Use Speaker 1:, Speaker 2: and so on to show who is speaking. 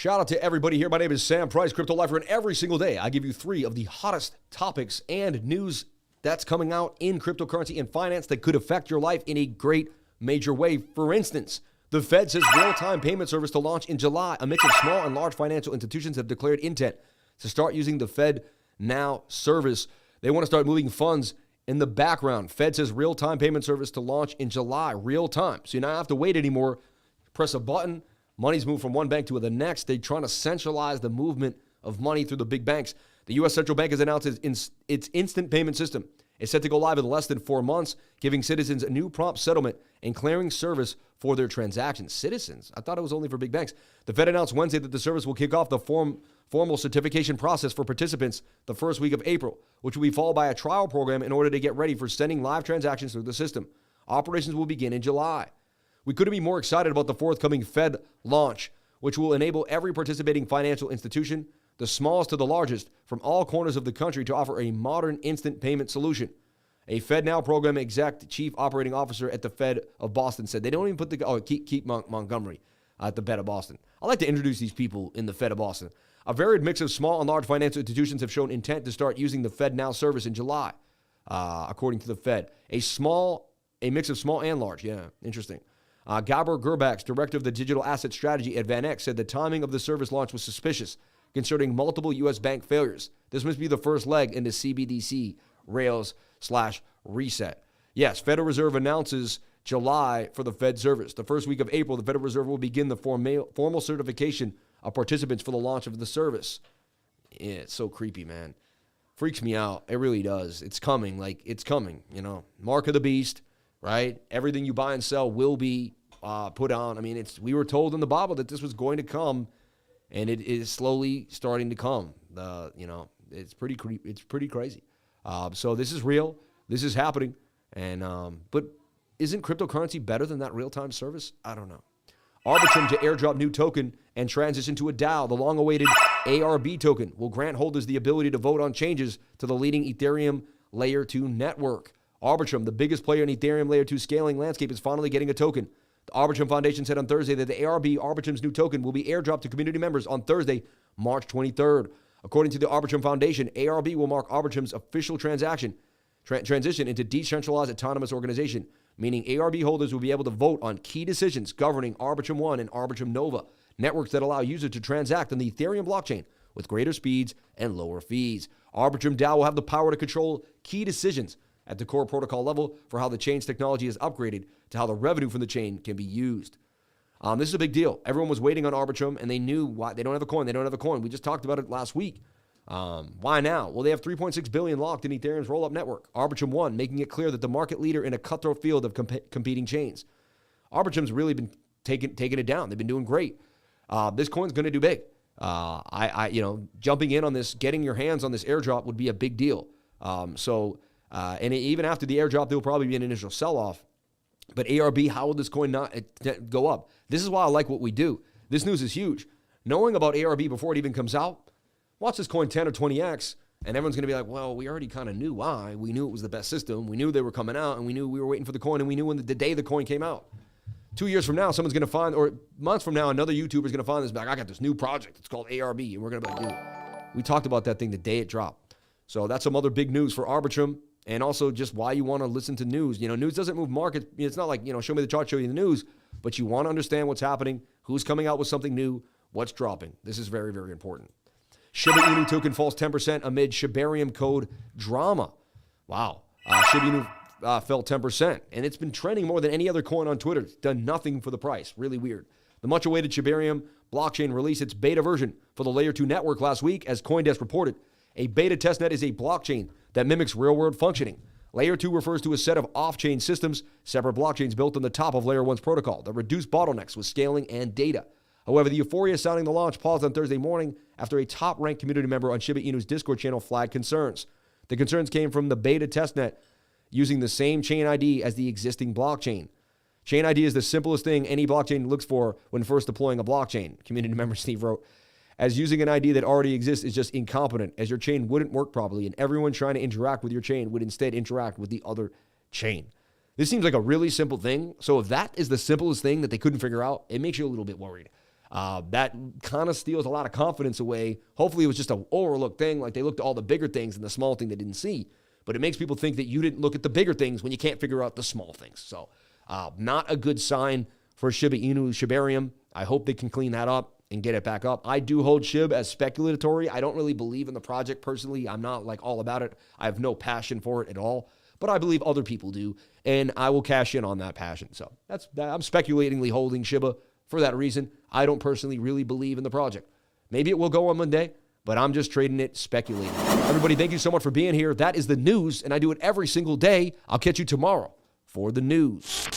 Speaker 1: Shout out to everybody here. My name is Sam Price, Crypto Lifer, and every single day I give you 3 of the hottest topics and news that's coming out in cryptocurrency and finance that could affect your life in a great major way. For instance, the Fed says real-time payment service to launch in July. A mix of small and large financial institutions have declared intent to start using the Fed Now service. They want to start moving funds in the background. Fed says real-time payment service to launch in July, real time. So you don't have to wait anymore. Press a button. Money's moved from one bank to the next. They're trying to centralize the movement of money through the big banks. The U.S. Central Bank has announced its instant payment system. It's set to go live in less than 4 months, giving citizens a new prompt settlement and clearing service for their transactions. Citizens? I thought it was only for big banks. The Fed announced Wednesday that the service will kick off the formal certification process for participants the first week of April, which will be followed by a trial program in order to get ready for sending live transactions through the system. Operations will begin in July. We couldn't be more excited about the forthcoming Fed launch, which will enable every participating financial institution, the smallest to the largest, from all corners of the country to offer a modern instant payment solution. A Fed Now program exec chief operating officer at the Fed of Boston said they don't even put keep Montgomery at the Fed of Boston. I like to introduce these people in the Fed of Boston. A varied mix of small and large financial institutions have shown intent to start using the Fed Now service in July, according to the Fed. A mix of small and large. Yeah, interesting. Gabor Gerbaks, director of the digital asset strategy at VanEck, said the timing of the service launch was suspicious, concerning multiple U.S. bank failures. This must be the first leg in the CBDC rails/reset. Yes, Federal Reserve announces July for the Fed service. The first week of April, the Federal Reserve will begin the formal certification of participants for the launch of the service. Yeah, it's so creepy, man. Freaks me out. It really does. It's coming. It's coming, Mark of the beast. Right? Everything you buy and sell will be put on. I mean, we were told in the Bible that this was going to come, and it is slowly starting to come. It's pretty crazy. So this is real. This is happening. And but isn't cryptocurrency better than that real-time service? I don't know. Arbitrum to airdrop new token and transition to a DAO. The long-awaited ARB token will grant holders the ability to vote on changes to the leading Ethereum Layer 2 network. Arbitrum, the biggest player in Ethereum Layer 2 scaling landscape, is finally getting a token. The Arbitrum Foundation said on Thursday that the ARB, Arbitrum's new token, will be airdropped to community members on Thursday, March 23rd. According to the Arbitrum Foundation, ARB will mark Arbitrum's official transition into decentralized autonomous organization, meaning ARB holders will be able to vote on key decisions governing Arbitrum One and Arbitrum Nova, networks that allow users to transact on the Ethereum blockchain with greater speeds and lower fees. Arbitrum DAO will have the power to control key decisions at the core protocol level for how the chain's technology is upgraded to how the revenue from the chain can be used. This is a big deal. Everyone was waiting on Arbitrum, and they knew why. They don't have a coin. We just talked about it last week. Why now? Well, they have $3.6 billion locked in Ethereum's roll-up network, Arbitrum One, making it clear that the market leader in a cutthroat field of competing chains. Arbitrum's really been taking it down. They've been doing great. This coin's going to do big. Jumping in on this, getting your hands on this airdrop would be a big deal. And even after the airdrop, there will probably be an initial sell-off. But ARB, how will this coin not go up? This is why I like what we do. This news is huge. Knowing about ARB before it even comes out, watch this coin 10 or 20x, and everyone's going to be like, well, we already kind of knew why. We knew it was the best system. We knew they were coming out, and we knew we were waiting for the coin, and we knew when the day the coin came out. 2 years from now, someone's going to find, or months from now, another YouTuber's going to find this back. I got this new project. It's called ARB, and we're going to be like, dude, we talked about that thing the day it dropped. So that's some other big news for Arbitrum. And also just why you want to listen to news. News doesn't move markets. It's not like, show me the chart, show you the news. But you want to understand what's happening, who's coming out with something new, what's dropping. This is very, very important. Shiba Inu token falls 10% amid Shibarium code drama. Wow. Shiba Inu fell 10%. And it's been trending more than any other coin on Twitter. It's done nothing for the price. Really weird. The much-awaited Shibarium blockchain released its beta version for the Layer 2 network last week, as CoinDesk reported. A beta testnet is a blockchain that mimics real-world functioning. Layer 2 refers to a set of off-chain systems, separate blockchains built on the top of Layer 1's protocol that reduce bottlenecks with scaling and data. However, the euphoria sounding the launch paused on Thursday morning after a top-ranked community member on Shiba Inu's Discord channel flagged concerns. The concerns came from the beta testnet using the same chain ID as the existing blockchain. Chain ID is the simplest thing any blockchain looks for when first deploying a blockchain, community member Steve wrote. As using an ID that already exists is just incompetent, as your chain wouldn't work properly, and everyone trying to interact with your chain would instead interact with the other chain. This seems like a really simple thing, so if that is the simplest thing that they couldn't figure out, it makes you a little bit worried. That kind of steals a lot of confidence away. Hopefully it was just an overlooked thing, like they looked at all the bigger things and the small thing they didn't see. But it makes people think that you didn't look at the bigger things when you can't figure out the small things. So not a good sign for Shiba Inu, Shibarium. I hope they can clean that up and get it back up. I do hold SHIB as speculatory. I don't really believe in the project personally. I'm not like all about it. I have no passion for it at all. But I believe other people do, and I will cash in on that passion. So I'm speculatingly holding Shiba for that reason. I don't personally really believe in the project. Maybe it will go on Monday, but I'm just trading it, speculating. Everybody, thank you so much for being here. That is the news, and I do it every single day. I'll catch you tomorrow for the news.